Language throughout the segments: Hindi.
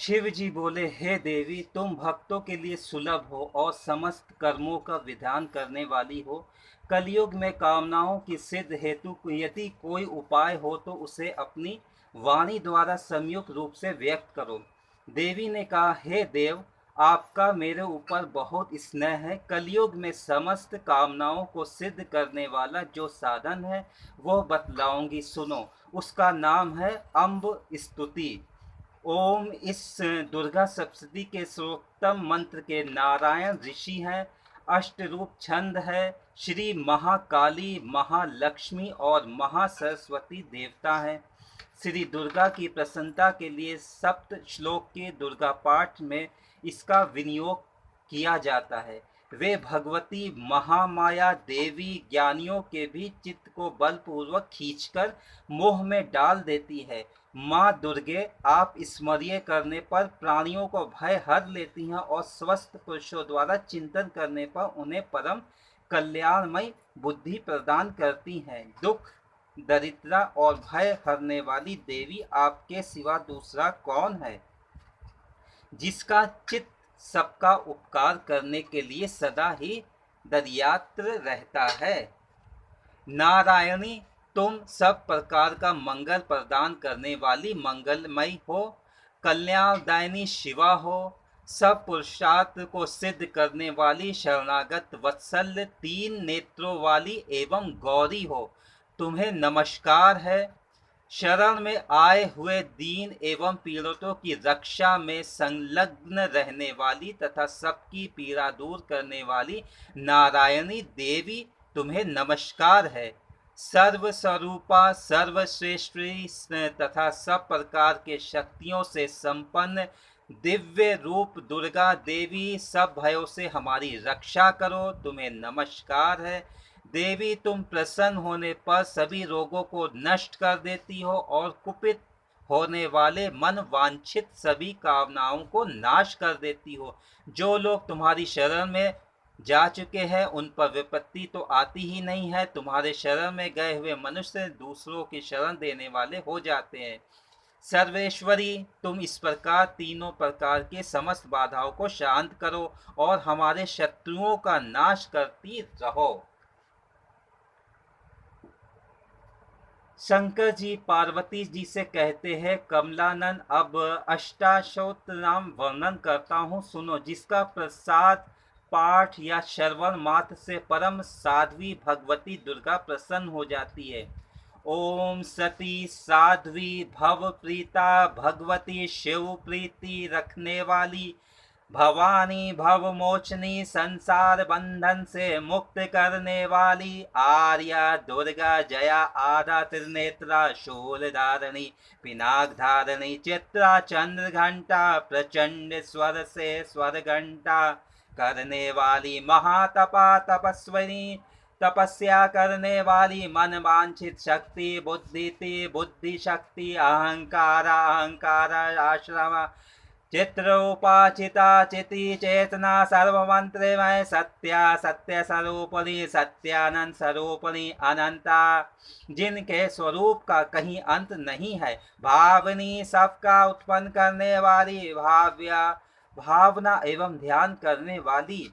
शिव जी बोले, हे देवी, तुम भक्तों के लिए सुलभ हो और समस्त कर्मों का विधान करने वाली हो। कलयुग में कामनाओं की सिद्ध हेतु यदि कोई उपाय हो तो उसे अपनी वाणी द्वारा संयुक्त रूप से व्यक्त करो। देवी ने कहा, हे देव, आपका मेरे ऊपर बहुत स्नेह है। कलयुग में समस्त कामनाओं को सिद्ध करने वाला जो साधन है वो बतलाऊंगी, सुनो। उसका नाम है अम्ब स्तुति। ओम इस दुर्गा सप्तशती के सर्वोत्तम मंत्र के नारायण ऋषि हैं। अष्ट रूप छंद है। श्री महाकाली, महालक्ष्मी और महासरस्वती देवता हैं। श्री दुर्गा की प्रसन्नता के लिए सप्त श्लोक के दुर्गा पाठ में इसका विनियोग किया जाता है। वे भगवती महामाया देवी ज्ञानियों के भी चित्त को बलपूर्वक खींचकर मोह में डाल देती है। माँ दुर्गे, आप स्मर्य करने पर प्राणियों को भय हर लेती हैं और स्वस्थ पुरुषों द्वारा चिंतन करने पर उन्हें परम कल्याणमय बुद्धि प्रदान करती हैं। दुख, दरिद्रता और भय हरने वाली देवी आपके सिवा दूसरा कौन है, जिसका चित्त सबका उपकार करने के लिए सदा ही दरियात्र रहता है। नारायणी, तुम सब प्रकार का मंगल प्रदान करने वाली मंगलमयी हो। कल्याणदायिनी शिवा हो। सब पुरुषार्थ को सिद्ध करने वाली शरणागत वत्सल तीन नेत्रों वाली एवं गौरी हो। तुम्हें नमस्कार है। शरण में आए हुए दीन एवं पीड़ितों की रक्षा में संलग्न रहने वाली तथा सबकी पीड़ा दूर करने वाली नारायणी देवी, तुम्हें नमस्कार है। सर्वस्वरूपा, सर्वश्रेष्ठी तथा सब प्रकार के शक्तियों से संपन्न दिव्य रूप दुर्गा देवी, सब भयों से हमारी रक्षा करो, तुम्हें नमस्कार है। देवी, तुम प्रसन्न होने पर सभी रोगों को नष्ट कर देती हो और कुपित होने वाले मन वांछित सभी कामनाओं को नाश कर देती हो। जो लोग तुम्हारी शरण में जा चुके हैं उन पर विपत्ति तो आती ही नहीं है। तुम्हारे शरण में गए हुए मनुष्य दूसरों की शरण देने वाले हो जाते हैं। सर्वेश्वरी, तुम इस प्रकार तीनों प्रकार के समस्त बाधाओं को शांत करो और हमारे शत्रुओं का नाश करती रहो। शंकर जी पार्वती जी से कहते हैं, कमलानन, अब अष्टाक्षोत्र नाम वर्णन करता हूँ, सुनो। जिसका प्रसाद पाठ या श्रवण मात्र से परम साध्वी भगवती दुर्गा प्रसन्न हो जाती है। ओम सती साध्वी भव प्रीता भगवती शिव प्रीति रखने वाली भवानी भवमोचनी, संसार बंधन से मुक्त करने वाली आर्या दुर्गा जया, आधा त्रिनेत्रा शूल धारणी, पिनाक धारणी, चित्रा चंद्र घंटा, प्रचंड स्वर से स्वर घंटा करने वाली महातपा तपस्विनी, तपस्या करने वाली मन वांछित शक्ति, बुद्धि शक्ति, अहंकार अहंकार आश्रम, चित्रोपाचिता चिति चेतना, सर्वमंत्रमय सत्या, सत्य स्वरूपिणी, सत्यानंद स्वरूपिणी, अनंता, जिनके स्वरूप का कहीं अंत नहीं है। भावनी, सबका उत्पन्न करने वाली, भाव्या, भावना एवं ध्यान करने वाली,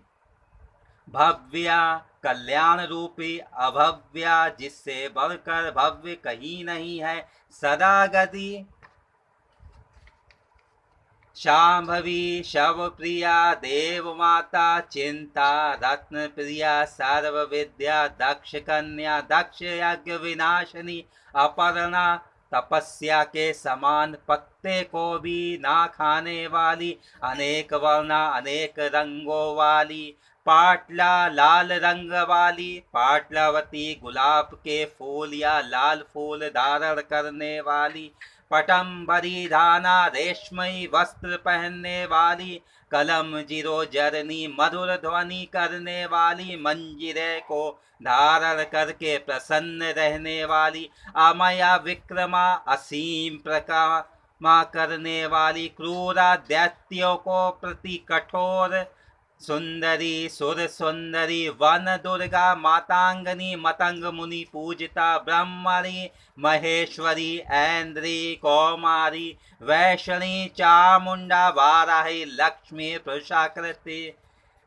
भव्या, कल्याण रूपी, अभव्या, जिससे बढ़कर भव्य कहीं नहीं है, सदा गति, शांभवी, शवप्रिया, देव माता, चिंता, रत्न प्रिया, सर्व विद्या, दक्ष कन्या, दक्ष यज्ञ विनाशनी, अपर्णा, तपस्या के समान पत्ते को भी ना खाने वाली, अनेक वर्णा अनेक रंगों वाली, पाटला, लाल रंग वाली, पाटलावती, गुलाब के फूल या लाल फूल धारण करने वाली, पटम्बरी धाना, रेशमई वस्त्र पहनने वाली, कलम जीरो जरनी, मधुर ध्वनि करने वाली, मंजिरे को धारण करके प्रसन्न रहने वाली, अमया विक्रमा, असीम प्रकामा करने वाली, क्रूरा दैत्यों को प्रति कठोर सुंदरी सुर सुंदरी वन दुर्गा मातांगनी मतंग मुनि पूजिता ब्रह्मणी महेश्वरी ऐन्द्री कौमारी वैष्णी चामुंडा वाराही लक्ष्मी पुरुषाकृति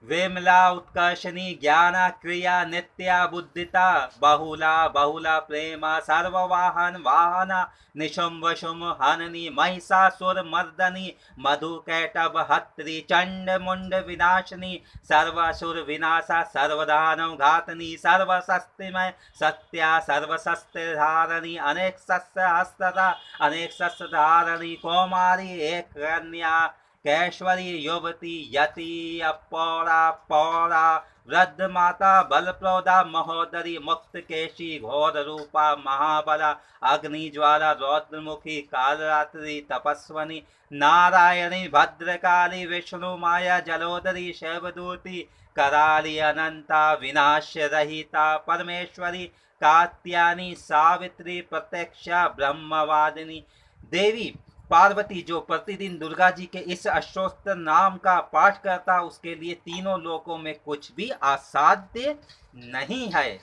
विमला उत्कर्षणी ज्ञान क्रिया नित्या बुद्धिता बहुला बहुला प्रेमा सर्ववाहन वाहना निशुंभ शुंभ हननी महिषासुर मर्दनी मधुकैटभ हत्री चंड मुंड विनाशिनी सर्वासुर विनाशा सर्वदानव घातनी सर्वशस्तिमय सत्या सर्वशस्त्र धारणी अनेक शस्त्र हस्तता अनेक शस्त्र धारणी कौमारी एक कन्या कैश्वरी युवती यति अपौरा पौरा वृद्ध माता बलप्रौदा महोदरी मुक्त केशी घोर रूपा महाबला अग्नि ज्वाला रौद्रमुखी कालरात्रि तपस्वनी नारायणी भद्रकाली विष्णु माया जलोदरी शैवदूती कराली अनंता विनाश रहिता परमेश्वरी कात्यायनी सावित्री प्रत्यक्षा ब्रह्मवादिनी देवी पार्वती जो प्रतिदिन दुर्गा जी के इस अष्टोत्तर नाम का पाठ करता उसके लिए तीनों लोकों में कुछ भी असाध्य नहीं है।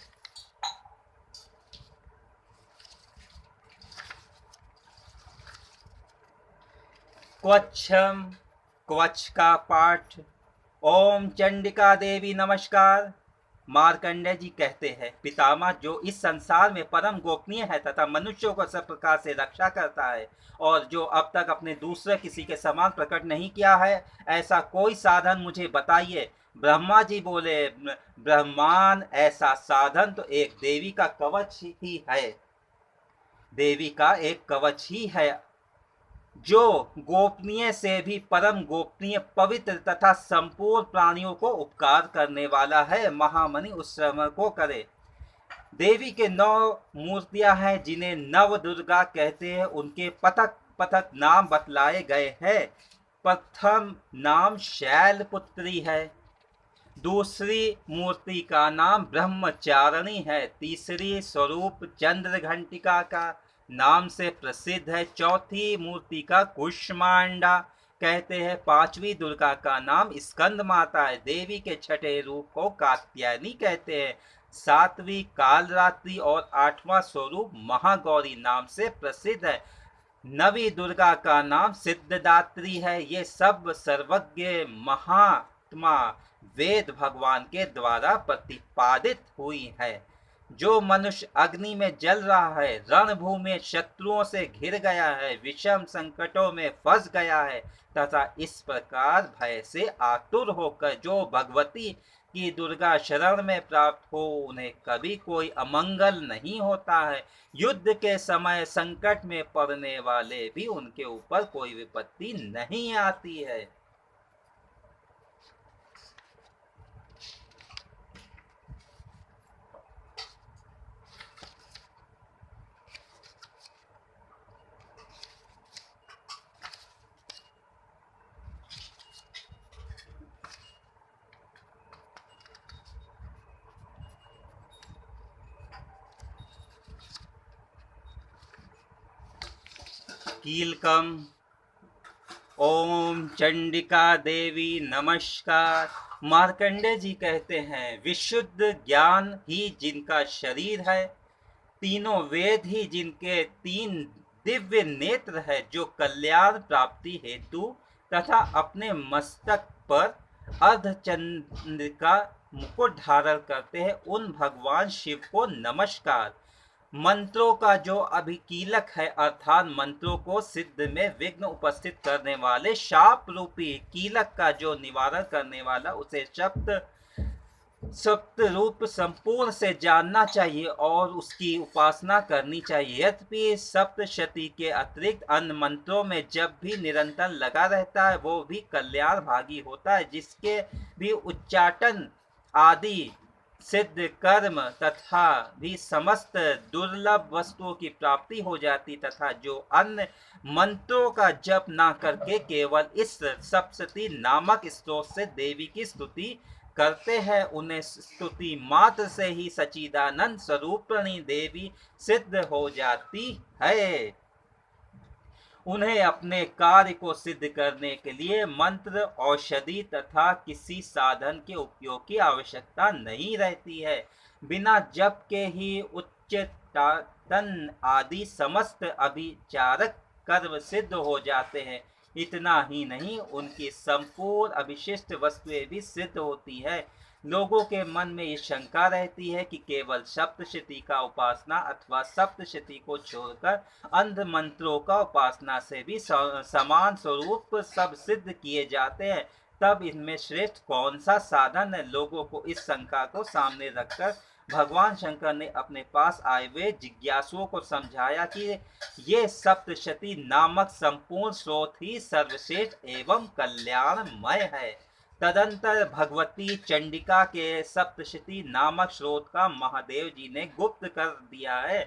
क्वच्छम क्वच्छ का पाठ। ओम चंडिका देवी नमस्कार। मार्कंडेय जी कहते हैं, पितामह जो इस संसार में परम गोपनीय है तथा मनुष्यों को सब प्रकार से रक्षा करता है और जो अब तक अपने दूसरे किसी के समान प्रकट नहीं किया है, ऐसा कोई साधन मुझे बताइए। ब्रह्मा जी बोले, ब्रह्मान ऐसा साधन तो एक देवी का कवच ही है, देवी का एक कवच ही है जो गोपनीय से भी परम गोपनीय पवित्र तथा संपूर्ण प्राणियों को उपकार करने वाला है। महामनि उस श्रवण को करे। देवी के 9 मूर्तियां हैं जिन्हें नव दुर्गा कहते हैं। उनके पथक पथक नाम बतलाए गए हैं। प्रथम नाम शैलपुत्री है, दूसरी मूर्ति का नाम ब्रह्मचारिणी है, तीसरी स्वरूप चंद्र घंटिका का नाम से प्रसिद्ध है, चौथी मूर्ति का कुष्मांडा कहते हैं, पांचवी दुर्गा का नाम स्कंद माता है, देवी के छठे रूप को कात्यायनी कहते हैं, सातवीं कालरात्रि और आठवां स्वरूप महागौरी नाम से प्रसिद्ध है, नवी दुर्गा का नाम सिद्धदात्री है। ये सब सर्वज्ञ महात्मा वेद भगवान के द्वारा प्रतिपादित हुई है। जो मनुष्य अग्नि में जल रहा है, रणभूमि में शत्रुओं से घिर गया है, विषम संकटों में फंस गया है तथा इस प्रकार भय से आतुर होकर जो भगवती की दुर्गा शरण में प्राप्त हो, उन्हें कभी कोई अमंगल नहीं होता है। युद्ध के समय संकट में पड़ने वाले भी उनके ऊपर कोई विपत्ति नहीं आती है। कीलकम। ओम चंडिका देवी नमस्कार। मार्कंडेय जी कहते हैं, विशुद्ध ज्ञान ही जिनका शरीर है, तीनों वेद ही जिनके 3 दिव्य नेत्र है, जो कल्याण प्राप्ति हेतु तथा अपने मस्तक पर अर्धचंद्र का मुकुट धारण करते हैं, उन भगवान शिव को नमस्कार। मंत्रों का जो अभिकीलक है, अर्थात मंत्रों को सिद्ध में विघ्न उपस्थित करने वाले शाप रूपी कीलक का जो निवारण करने वाला, उसे सप्त रूप संपूर्ण से जानना चाहिए और उसकी उपासना करनी चाहिए। यद्यपि सप्तशती के अतिरिक्त अन्य मंत्रों में जब भी निरंतर लगा रहता है, वो भी कल्याण भागी होता है, जिसके भी उच्चाटन आदि सिद्ध कर्म तथा भी समस्त दुर्लभ वस्तुओं की प्राप्ति हो जाती, तथा जो अन्य मंत्रों का जप ना करके केवल इस सप्तशती नामक स्तोत्र से देवी की स्तुति करते हैं, उन्हें स्तुति मात्र से ही सच्चिदानंद स्वरूपिणी देवी सिद्ध हो जाती है। उन्हें अपने कार्य को सिद्ध करने के लिए मंत्र, औषधि तथा किसी साधन के उपयोग की आवश्यकता नहीं रहती है। बिना जप के ही उच्चाटन आदि समस्त अभिचारक कर्म सिद्ध हो जाते हैं। इतना ही नहीं, उनकी संपूर्ण अविशिष्ट वस्तुएं भी सिद्ध होती है। लोगों के मन में ये शंका रहती है कि केवल सप्तशती का उपासना अथवा सप्तशती को छोड़कर अंध मंत्रों का उपासना से भी समान स्वरूप सब सिद्ध किए जाते हैं। तब इनमें श्रेष्ठ कौन सा साधन है? लोगों को इस शंका को सामने रखकर भगवान शंकर ने अपने पास आए हुए जिज्ञासुओं को समझाया कि ये सप्तशती नामक संपूर्ण स्रोत ही सर्वश्रेष्ठ एवं कल्याणमय है। तदंतर भगवती चंडिका के सप्तशती नामक स्रोत का महादेव जी ने गुप्त कर दिया है।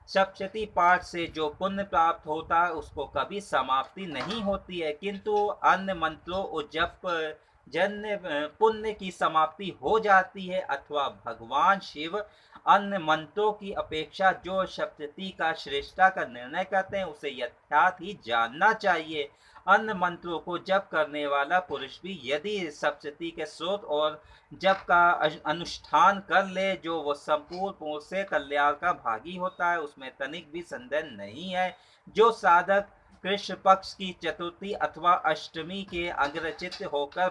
सप्तशती पाठ से जो पुण्य प्राप्त होता है उसको कभी समाप्ति नहीं होती है, किंतु अन्य मंत्रों और जप जन्य पुण्य की समाप्ति हो जाती है। अथवा भगवान शिव अन्य मंत्रों की अपेक्षा जो सप्तशती का श्रेष्ठता का निर्णय करते हैं उसे यथार्थ ही जानना चाहिए। अन्य मंत्रों को जप करने वाला पुरुष भी यदि सप्तशती के स्रोत और जप का अनुष्ठान कर ले, जो वो संपूर्ण पूर्ण से कल्याण का भागी होता है, उसमें तनिक भी संदेह नहीं है। जो साधक कृष्ण पक्ष की चतुर्थी अथवा अष्टमी के अग्रचित होकर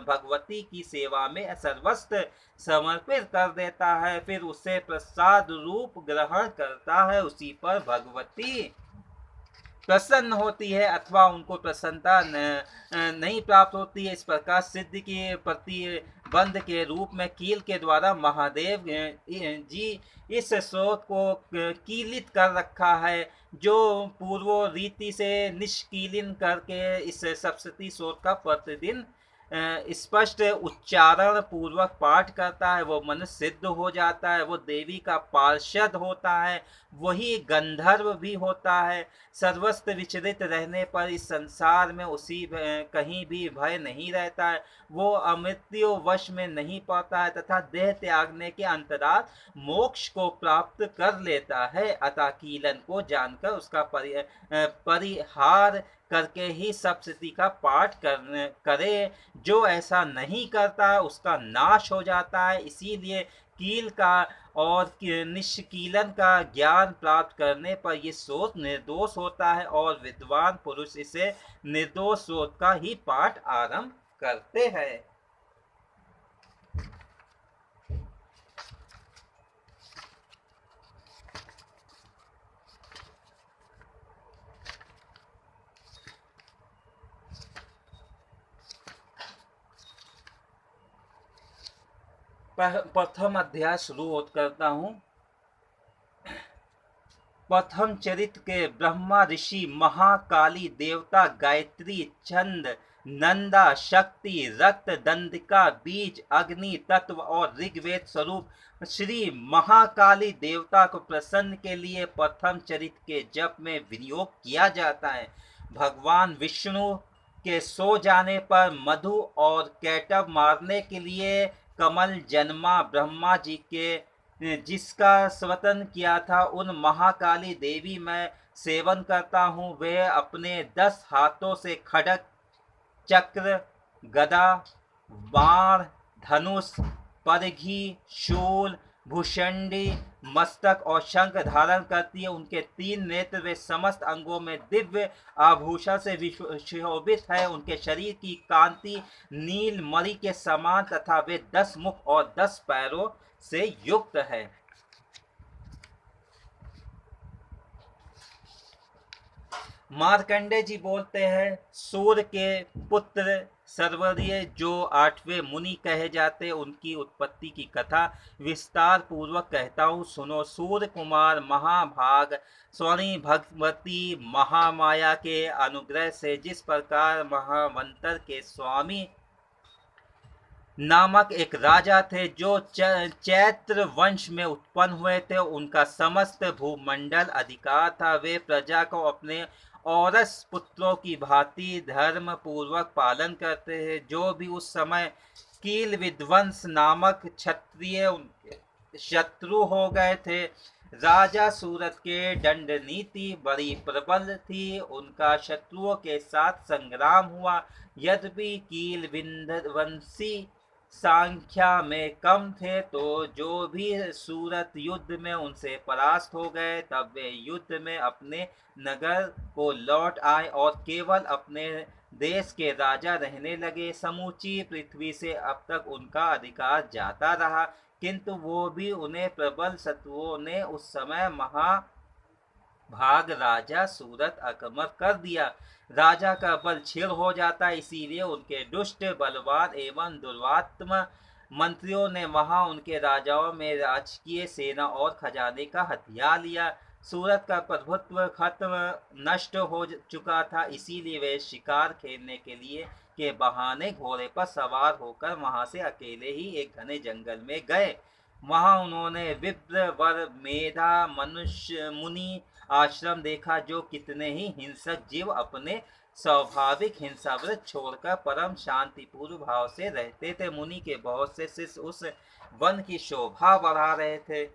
भगवती की सेवा में सर्वस्व समर्पित कर देता है, फिर उसे प्रसाद रूप ग्रहण करता है, उसी पर भगवती प्रसन्न होती है अथवा उनको प्रसन्नता नहीं प्राप्त होती है। इस प्रकार सिद्धि के प्रतिबंध के रूप में कील के द्वारा महादेव जी इस स्रोत को कीलित कर रखा है, जो पूर्व रीति से निष्कीलिन करके इस सप्तशती स्रोत का प्रतिदिन स्पष्ट उच्चारण पूर्वक पाठ करता है, वो मनुष्य सिद्ध हो जाता है, वो देवी का पार्षद होता है, वही गंधर्व भी होता है। सर्वस्व विचलित रहने पर इस संसार में उसी कहीं भी भय नहीं रहता है, वो अमृत्यु वश में नहीं पाता है तथा देह त्यागने के अंतराल मोक्ष को प्राप्त कर लेता है। अतः कीलन को जानकर उसका परिहार करके ही सप्तशती का पाठ करे। जो ऐसा नहीं करता उसका नाश हो जाता है। इसीलिए कील का और निष्कीलन का ज्ञान प्राप्त करने पर ये स्रोत निर्दोष होता है और विद्वान पुरुष इसे निर्दोष स्रोत का ही पाठ आरंभ करते हैं। प्रथम अध्याय शुरू करता हूँ। प्रथम चरित्र के ब्रह्मा ऋषि, महाकाली देवता, गायत्री, छंद, नंदा, शक्ति, रक्त, दंडिका, बीज, अग्नि तत्व और ऋग्वेद स्वरूप श्री महाकाली देवता को प्रसन्न के लिए प्रथम चरित्र के जप में विनियोग किया जाता है। भगवान विष्णु के सो जाने पर मधु और कैटव मारने के लिए कमल जन्मा ब्रह्मा जी के जिसका स्वतन किया था, उन महाकाली देवी मैं सेवन करता हूँ। वे अपने 10 हाथों से खड्ग, चक्र, गदा, बाण, धनुष, परघी, शूल, भूषंडी, मस्तक और शंख धारण करती है। उनके 3 नेत्र वे समस्त अंगों में दिव्य आभूषण से विशोभित है। उनके शरीर की कांति नील मणि के समान तथा वे 10 मुख और 10 पैरों से युक्त है। मार्कंडे जी बोलते हैं, सूर्य के पुत्र सर्वरीय जो 8वें मुनि कहे जाते, उनकी उत्पत्ति की कथा विस्तार पूर्वक कहता हूँ, सुनो। सूर्य कुमार महाभाग स्वर्ण भगवती महामाया के अनुग्रह से जिस प्रकार महावंतर के स्वामी नामक एक राजा थे, जो चैत्र वंश में उत्पन्न हुए थे, उनका समस्त भूमंडल अधिकार था। वे प्रजा को अपने औरस पुत्रों की भांति धर्म पूर्वक पालन करते हैं। जो भी उस समय कील विध्वंस नामक क्षत्रिय उनके शत्रु हो गए थे, राजा सूरत के दंड नीति बड़ी प्रबल थी। उनका शत्रुओं के साथ संग्राम हुआ। यद्यपि कील विंध्यवंशी संख्या में कम थे, तो जो भी सूरत युद्ध में उनसे परास्त हो गए, तब वे युद्ध में अपने नगर को लौट आए और केवल अपने देश के राजा रहने लगे। समूची पृथ्वी से अब तक उनका अधिकार जाता रहा, किंतु वो भी उन्हें प्रबल शत्रुओं ने उस समय महाभाग राजा सूरत आक्रमण कर दिया। राजा का बल क्षीण हो जाता, इसीलिए उनके दुष्ट बलवान एवं दुर्वात्म मंत्रियों ने वहां उनके राजाओं में राजकीय सेना और खजाने का हथियार लिया। सूरत का प्रभुत्व खत्म नष्ट हो चुका था, इसीलिए वे शिकार खेलने के लिए के बहाने घोड़े पर सवार होकर वहां से अकेले ही एक घने जंगल में गए। वहां उन्होंने विप्र वर मेधा मनुष्य मुनि आश्रम देखा, जो कितने ही हिंसक जीव अपने स्वाभाविक हिंसाव्रत छोड़कर परम शांतिपूर्ण भाव से रहते थे। मुनि के बहुत से शिष्य उस वन की शोभा बढ़ा रहे थे।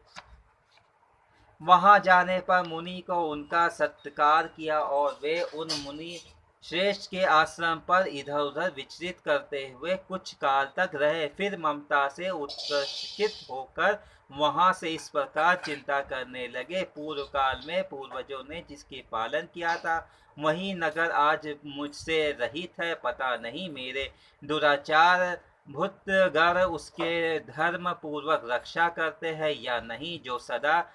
वहां जाने पर मुनि को उनका सत्कार किया और वे उन मुनि श्रेष्ठ के आश्रम पर इधर उधर विचरित करते हुए कुछ काल तक रहे। फिर ममता से उत्कर्षित होकर वहां से इस प्रकार चिंता करने लगे, पूर्व काल में पूर्वजों ने जिसकी पालन किया था, वही नगर आज मुझसे रहित है। पता नहीं मेरे दुराचार भूतगण उसके धर्म पूर्वक रक्षा करते हैं या नहीं। जो सदा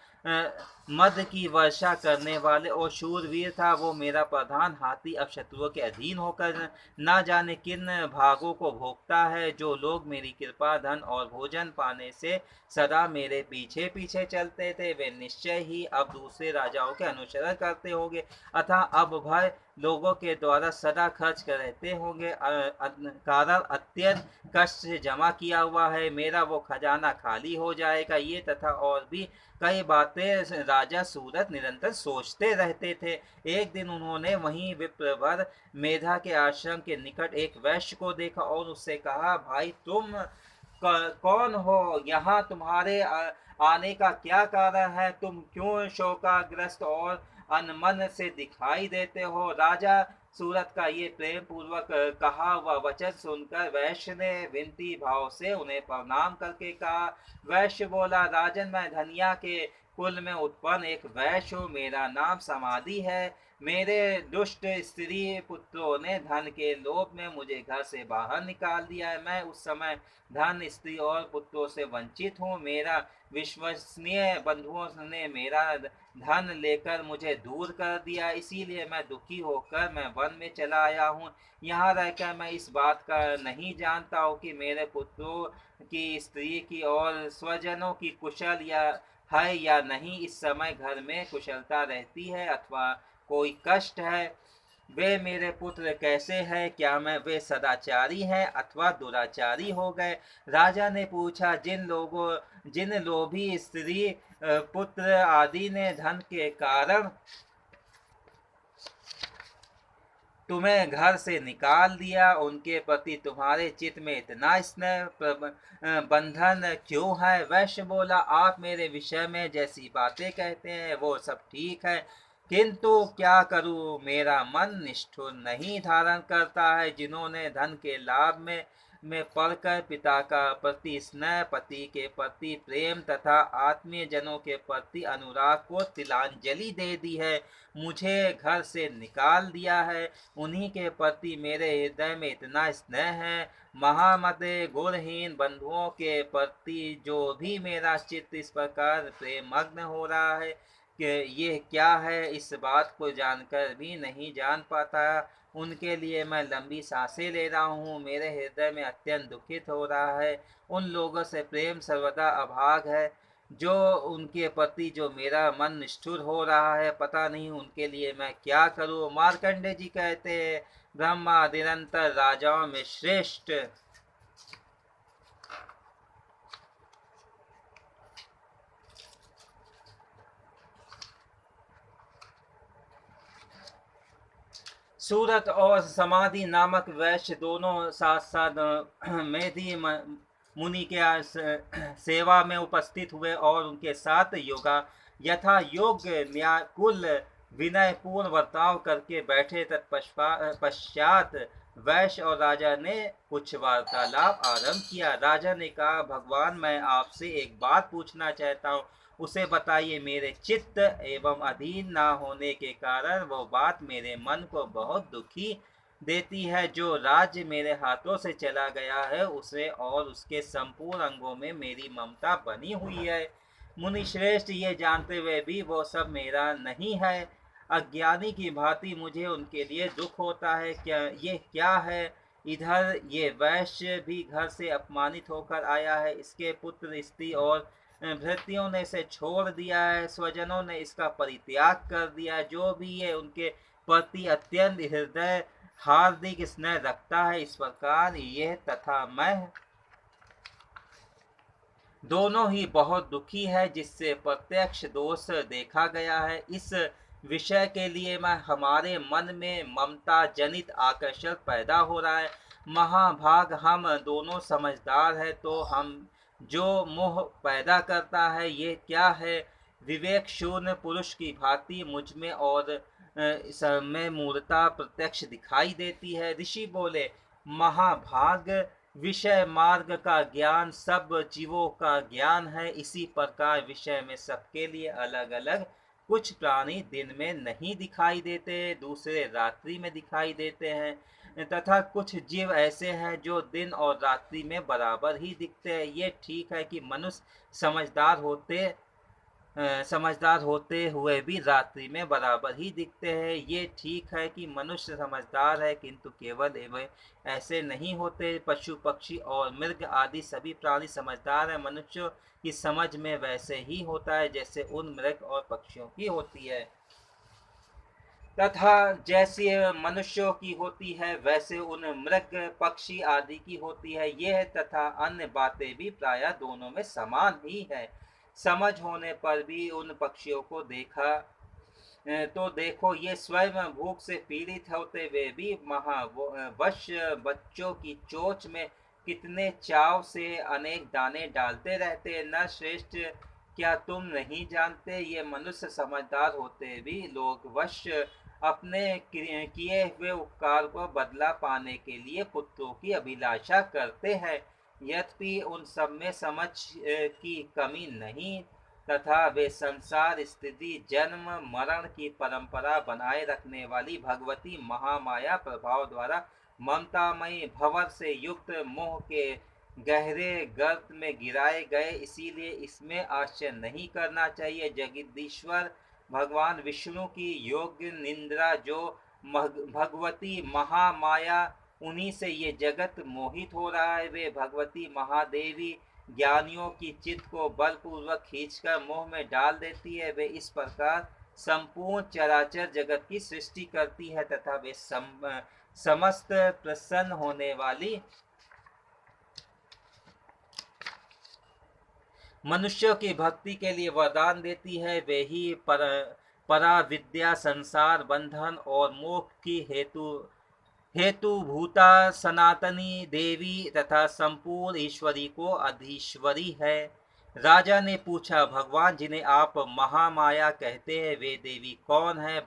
मद की वर्षा करने वाले और शूरवीर था, वो मेरा प्रधान हाथी अब शत्रुओं के अधीन होकर न जाने किन भागों को भोगता है। जो लोग मेरी कृपा धन और भोजन पाने से सदा मेरे पीछे पीछे चलते थे, वे निश्चय ही अब दूसरे राजाओं के अनुसरण करते होंगे, अतः अब भय लोगों के द्वारा सदा खर्च कर रहते होंगे। कारण अत्यंत कष्ट से जमा किया हुआ है, मेरा वो खजाना खाली हो जाएगा। ये तथा और भी कई बातें राजा सूरत निरंतर सोचते रहते थे। एक दिन उन्होंने वहीं विप्रवर मेधा के आश्रम के निकट एक वैश्य को देखा और उससे कहा, भाई तुम कौन हो? यहाँ तुम्हारे आने का क्या कारण है? तुम क्यों शोकाग्रस्त और अनमन से दिखाई देते हो? राजा सूरत का ये प्रेम पूर्वक कहा हुआ वचन सुनकर वैश्य ने विनती भाव से उन्हें प्रणाम करके कहा। वैश्य बोला, राजन, मैं धनिया के कुल में उत्पन्न एक वैश्य हूँ, मेरा नाम समाधि है। मेरे दुष्ट स्त्री पुत्रों ने धन के लोभ में मुझे घर से बाहर निकाल दिया है। मैं उस समय धन, स्त्री और पुत्रों से वंचित हूँ। मेरा विश्वसनीय बंधुओं ने मेरा धन लेकर मुझे दूर कर दिया, इसीलिए मैं दुखी होकर मैं वन में चला आया हूँ। यहाँ रहकर मैं इस बात का नहीं जानता हूँ कि मेरे पुत्रों की, स्त्री की और स्वजनों की कुशल है या नहीं। इस समय घर में कुशलता रहती है अथवा कोई कष्ट है? वे मेरे पुत्र कैसे हैं? क्या वे सदाचारी हैं अथवा दुराचारी हो गए? राजा ने पूछा, जिन लोभी स्त्री पुत्र आदि ने धन के कारण तुम्हें घर से निकाल दिया, उनके प्रति तुम्हारे चित्त में इतना स्नेह बंधन क्यों है? वैश्य बोला, आप मेरे विषय में जैसी बातें कहते हैं वो सब ठीक है, किंतु क्या करूं, मेरा मन निष्ठुर नहीं धारण करता है। जिन्होंने धन के लाभ में पढ़कर पिता का प्रति स्नेह, पति के प्रति प्रेम तथा आत्मीय जनों के प्रति अनुराग को तिलांजलि दे दी है, मुझे घर से निकाल दिया है, उन्हीं के प्रति मेरे हृदय में इतना स्नेह है। महामते गुणहीन बंधुओं के प्रति जो भी मेरा चित्त इस प्रकार प्रेमग्न हो रहा है कि ये क्या है, इस बात को जानकर भी नहीं जान पाता, उनके लिए मैं लंबी सांसें ले रहा हूँ। मेरे हृदय में अत्यंत दुखित हो रहा है। उन लोगों से प्रेम सर्वदा अभाग है जो उनके प्रति जो मेरा मन निष्ठुर हो रहा है। पता नहीं उनके लिए मैं क्या करूँ। मार्कंडे जी कहते हैं, ब्रह्मा निरंतर राजाओं में श्रेष्ठ। सूरत और समाधि नामक वैश्य दोनों साथ साथ मेधी मुनि के सेवा में उपस्थित हुए और उनके साथ यथा योग्य न्यायकुल विनयपूर्ण बर्ताव करके बैठे। तत्पश्चात वैश्य और राजा ने कुछ वार्तालाप आरंभ किया। राजा ने कहा, भगवान, मैं आपसे एक बात पूछना चाहता हूँ, उसे बताइए। मेरे चित्त एवं अधीन ना होने के कारण वो बात मेरे मन को बहुत दुखी देती है। जो राज्य मेरे हाथों से चला गया है, उसे और उसके संपूर्ण अंगों में मेरी ममता बनी हुई है। मुनि श्रेष्ठ, ये जानते हुए भी वो सब मेरा नहीं है। अज्ञानी की भांति मुझे उनके लिए दुख होता है। ये क्या है? इधर ये वैश्य भी घर से अपमानित होकर आया है। इसके पुत्र, स्त्री और भृत्यों ने इसे छोड़ दिया है। स्वजनों ने इसका परित्याग कर दिया। जो भी ये उनके प्रति अत्यंत हृदय हार्दिक स्नेह रखता है। इस प्रकार यह तथा मैं दोनों ही बहुत दुखी है, जिससे प्रत्यक्ष दोष देखा गया है। इस विषय के लिए मैं हमारे मन में ममता जनित आकर्षण पैदा हो रहा है। महाभाग, हम दोनों समझदार है, तो हम जो मोह पैदा करता है ये क्या है? विवेक शून्य पुरुष की भांति मुझ में और में मूर्ता प्रत्यक्ष दिखाई देती है। ऋषि बोले, महाभाग, विषय मार्ग का ज्ञान सब जीवों का ज्ञान है। इसी प्रकार विषय में सबके लिए अलग अलग। कुछ प्राणी दिन में नहीं दिखाई देते, दूसरे रात्रि में दिखाई देते हैं, तथा कुछ जीव ऐसे हैं जो दिन और रात्रि में बराबर ही दिखते हैं। ये ठीक है कि मनुष्य समझदार होते हुए भी रात्रि में बराबर ही दिखते हैं। ये ठीक है कि मनुष्य समझदार है, किंतु केवल वे ऐसे नहीं होते। पशु पक्षी और मृग आदि सभी प्राणी समझदार हैं। मनुष्यों की समझ में वैसे ही होता है जैसे उन मृग और पक्षियों की होती है, तथा जैसे मनुष्यों की होती है वैसे उन मृग पक्षी आदि की होती है। यह तथा अन्य बातें भी प्रायः दोनों में समान ही है। समझ होने पर भी उन पक्षियों को तो देखो, ये स्वयं भूख से पीड़ित होते हुए भी महावश बच्चों की चोंच में कितने चाव से अनेक दाने डालते रहते हैं। न श्रेष्ठ, क्या तुम नहीं जानते, ये मनुष्य समझदार होते भी लोग वश अपने किए हुए उपकार को बदला पाने के लिए पुत्रों की अभिलाषा करते हैं। यद्यपि उन सब में समझ की कमी नहीं, तथा वे संसार स्थिति जन्म मरण की परंपरा बनाए रखने वाली भगवती महामाया प्रभाव द्वारा ममतामयी भंवर से युक्त मोह के गहरे गर्त में गिराए गए। इसीलिए इसमें आश्चर्य नहीं करना चाहिए। जगदीश्वर भगवान विष्णु की योग्य निंद्रा जो भगवती महामाया, उन्हीं से ये जगत मोहित हो रहा है। वे भगवती महादेवी ज्ञानियों की चित्त को बलपूर्वक खींचकर मोह में डाल देती है। वे इस प्रकार संपूर्ण चराचर जगत की सृष्टि करती है, तथा वे समस्त प्रसन्न होने वाली मनुष्यों की भक्ति के लिए वरदान देती है। वे ही परा विद्या, संसार बंधन और मोक्ष की हेतुभूता सनातनी देवी तथा संपूर्ण ईश्वरी को अधीश्वरी है। राजा ने पूछा, भगवान, जिन्हें आप महामाया कहते हैं, वे देवी कौन है?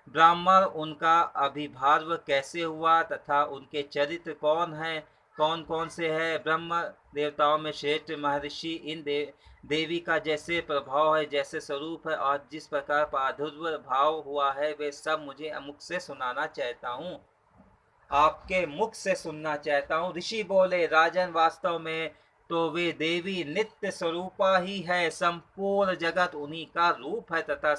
ब्राह्मण उनका आविर्भाव कैसे हुआ, तथा उनके चरित्र कौन कौन से हैं? ब्रह्म देवताओं में श्रेष्ठ महर्षि इन देवी का जैसे प्रभाव है, जैसे स्वरूप है, और जिस प्रकार प्रादुर्भाव भाव हुआ है, वे सब मुझे मुख से सुनाना चाहता हूँ, आपके मुख से सुनना चाहता हूँ। ऋषि बोले, राजन, वास्तव में तो वे देवी नित्य स्वरूपा ही है। संपूर्ण जगत उन्हीं का रूप है, तथा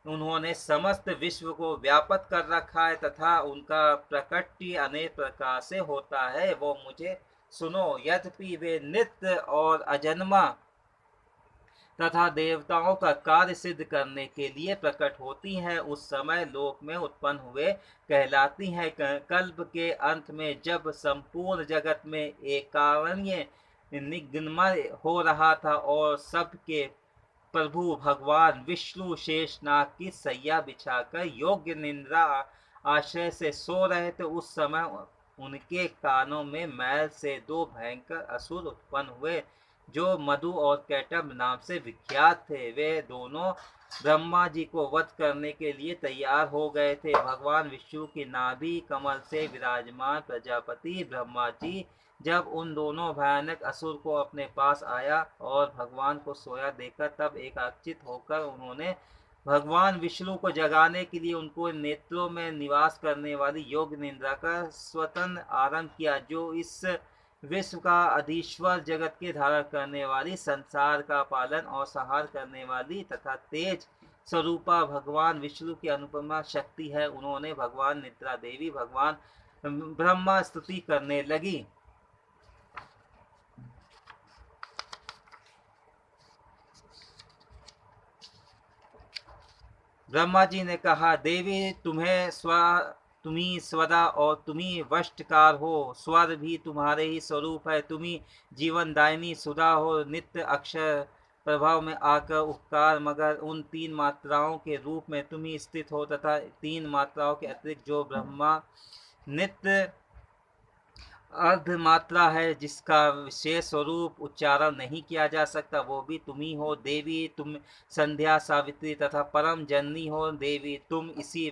उन्होंने समस्त विश्व को व्यापक कर रखा है, तथा उनका प्रकट्य अनेक प्रकार से होता है। वो मुझे सुनो। यद्यपि वे नित्य और अजन्मा तथा देवताओं का कार्य सिद्ध करने के लिए प्रकट होती हैं, उस समय लोक में उत्पन्न हुए कहलाती हैं। कल्प के अंत में जब संपूर्ण जगत में एकारण्य निगमन हो रहा था और सबके प्रभु भगवान विष्णु शेषनाग की सैया बिछाकर योग्य निंद्रा आश्रय से सो रहे थे, उस समय उनके कानों में मैल से दो भयंकर असुर उत्पन्न हुए। जो मधु और कैटभ नाम से विख्यात थे। वे दोनों ब्रह्मा जी को वध करने के लिए तैयार हो गए थे। भगवान विष्णु की नाभि कमल से विराजमान प्रजापति ब्रह्मा जी जब उन दोनों भयानक असुर को अपने पास आया और भगवान को सोया देखकर तब एकाचित होकर उन्होंने भगवान विष्णु को जगाने के लिए उनको नेत्रों में निवास करने वाली योग निद्रा का स्वतंत्र आरंभ किया, जो इस विश्व का अधीश्वर, जगत के धारण करने वाली, संसार का पालन और संहार करने वाली तथा तेज स्वरूपा भगवान विष्णु की अनुपमा शक्ति है। उन्होंने भगवान निद्रा देवी भगवान ब्रह्मा स्तुति करने लगी। ब्रह्मा जी ने कहा, देवी तुम्ही स्वदा और तुम्ही वष्टकार हो। स्वर भी तुम्हारे ही स्वरूप है। तुम्ही जीवनदायिनी सुधा हो, नित्य अक्षर प्रभाव में आकर उपकार मगर उन तीन मात्राओं के रूप में तुम्ही स्थित हो तथा तीन मात्राओं के अतिरिक्त जो ब्रह्मा नित्य अर्ध मात्रा है, जिसका विशेष स्वरूप उच्चारण नहीं किया जा सकता, वो भी तुम ही हो। देवी तुम संध्या, सावित्री तथा परम जननी हो। देवी तुम इसी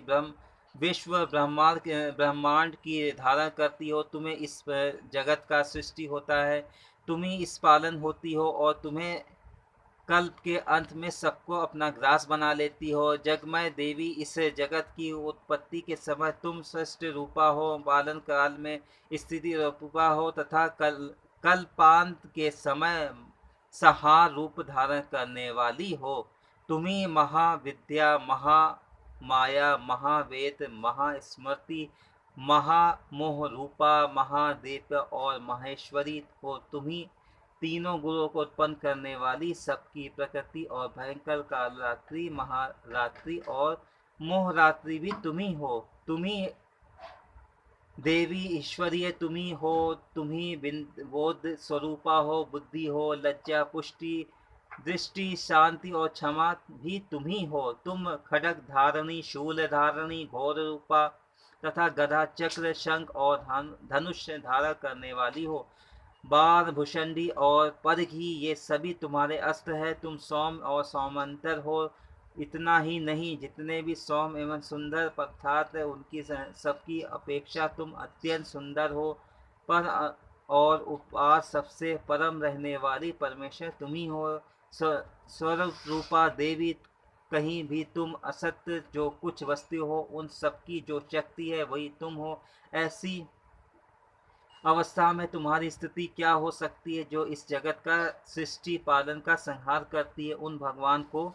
विश्व ब्रह्मांड की धारण करती हो। तुम्हें इस जगत का सृष्टि होता है, तुम ही इस पालन होती हो और तुम्हें कल्प के अंत में सबको अपना ग्रास बना लेती हो। जगमय देवी, इस जगत की उत्पत्ति के समय तुम सृष्ट रूपा हो, पालन काल में स्थिति रूपा हो तथा कल्पांत के समय संहार रूप धारण करने वाली हो। तुम्ही महाविद्या, महामाया, महावेद, महास्मृति, महामोह रूपा, महादेव और महेश्वरी हो। तुम्ही तीनों गुणों को उत्पन्न करने वाली, सबकी प्रकृति और भयंकर काल रात्रि, महारात्रि और मोहरात्रि भी तुम्ही हो। तुम्ही देवी ईश्वरीय तुम्ही हो। तुम्ही बोध स्वरूपा हो, बुद्धि हो, लज्जा, पुष्टि, दृष्टि, शांति और क्षमा भी तुम्ही हो। तुम खड्ग धारणी, शूल धारणी, घोर रूपा तथा गदा, चक्र, शंख और धनुष धारण करने वाली हो। बाण, भुषंडी और परघी, ये सभी तुम्हारे अस्त्र है। तुम सौम्य और सौमंतर हो। इतना ही नहीं, जितने भी सौम्य एवं सुंदर पदार्थ उनकी सबकी अपेक्षा तुम अत्यंत सुंदर हो। पर और उपहार सबसे परम रहने वाली परमेश्वर तुम ही हो। स्वरूप रूपा देवी, कहीं भी तुम असत्य जो कुछ वस्तु हो, उन सबकी जो शक्ति है वही तुम हो। ऐसी अवस्था में तुम्हारी स्थिति क्या हो सकती है, जो इस जगत का सृष्टि पालन का संहार करती है। उन भगवान को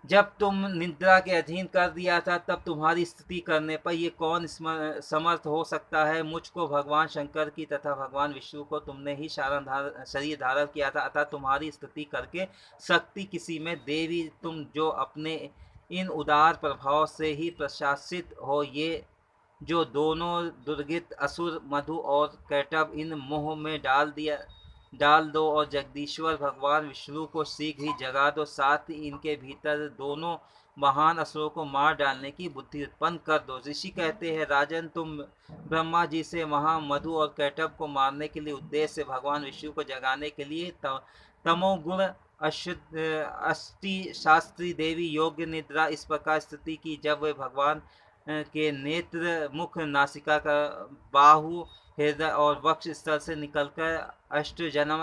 जब तुम निद्रा के अधीन कर दिया था, तब तुम्हारी स्तुति करने पर ये कौन समर्थ हो सकता है। मुझको भगवान शंकर की तथा भगवान विष्णु को तुमने ही शरीर धारण किया था, अतः तुम्हारी स्तुति करके शक्ति किसी में। देवी तुम जो अपने इन उदार प्रभाव से ही प्रशासित हो, ये जो दोनों दुर्गित असुर मधु और कैटभ, इन मोह में डाल दो और जगदीश्वर भगवान विष्णु को शीघ्र ही जगा दो। साथ ही इनके भीतर दोनों महान असुरों को मार डालने की बुद्धि उत्पन्न कर दो। ऋषि कहते हैं, राजन तुम ब्रह्मा जी से मधु और कैटभ को मारने के लिए उद्देश्य से भगवान विष्णु को जगाने के लिए तमोगुण अष्टि शास्त्री देवी योग्य निद्रा इस प्रकार स्थिति की, जब वे भगवान के नेत्र, मुख, नासिका का, बाहु, हृदय और वक्ष स्थल से निकलकर अष्ट जन्म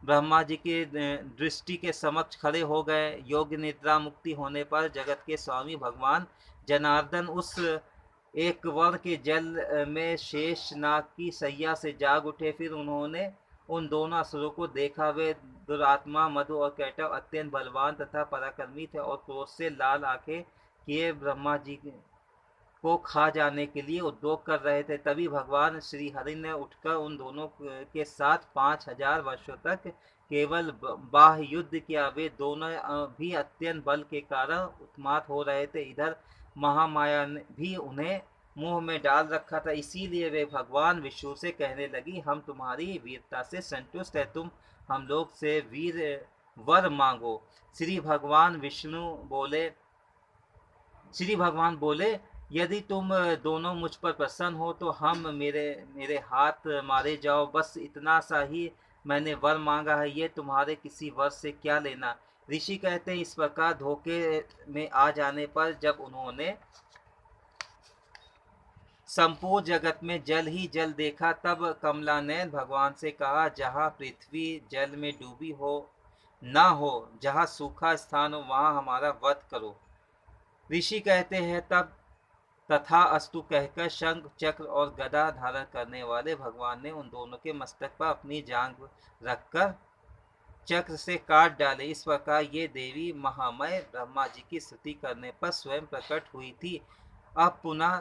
ब्रह्मा जी के दृष्टि के समक्ष खड़े हो गए। योग्य निद्रा मुक्ति होने पर जगत के स्वामी भगवान जनार्दन उस एक वर के जल में शेष नाग की सैया से जाग उठे। फिर उन्होंने उन दोनों असुरों को देखा। वे दुरात्मा मधु और कैटभ अत्यंत बलवान तथा पराक्रमी थे और क्रोध से लाल आंखें किए ब्रह्मा जी को खा जाने के लिए उद्योग कर रहे थे। तभी भगवान श्री हरि ने उठकर उन दोनों के साथ 5000 वर्षों तक केवल बाह्य युद्ध किया। वे दोनों भी अत्यंत बल के कारण उत्मात हो रहे थे। इधर महामाया ने भी उन्हें मुंह में डाल रखा था। इसीलिए वे भगवान विष्णु से कहने लगी, हम तुम्हारी वीरता से संतुष्ट है, तुम हम लोग से वीर वर मांगो। श्री भगवान बोले, यदि तुम दोनों मुझ पर प्रसन्न हो तो हम मेरे मेरे हाथ मारे जाओ, बस इतना सा ही मैंने वर मांगा है, ये तुम्हारे किसी वर से क्या लेना। ऋषि कहते हैं, इस प्रकार धोखे में आ जाने पर जब उन्होंने संपूर्ण जगत में जल ही जल देखा, तब कमला ने भगवान से कहा, जहाँ पृथ्वी जल में डूबी हो ना हो, जहाँ सूखा स्थान हो वहाँ हमारा वध करो। ऋषि कहते हैं, तब तथा अस्तु कहकर शंख चक्र और गदा धारण करने वाले भगवान ने उन दोनों के मस्तक पर अपनी जांघ रखकर चक्र से काट डाले। इस प्रकार ये देवी महामय ब्रह्मा जी की स्तुति करने पर स्वयं प्रकट हुई थी। अब पुनः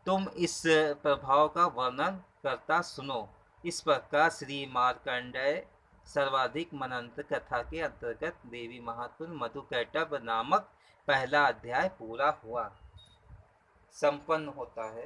तुम इस प्रभाव का वर्णन करता सुनो। इस प्रकार श्री मार्कंडेय सर्वाधिक मनंत कथा के अंतर्गत देवी महात्म मधुकैटभ नामक पहला अध्याय पूरा हुआ, संपन्न होता है।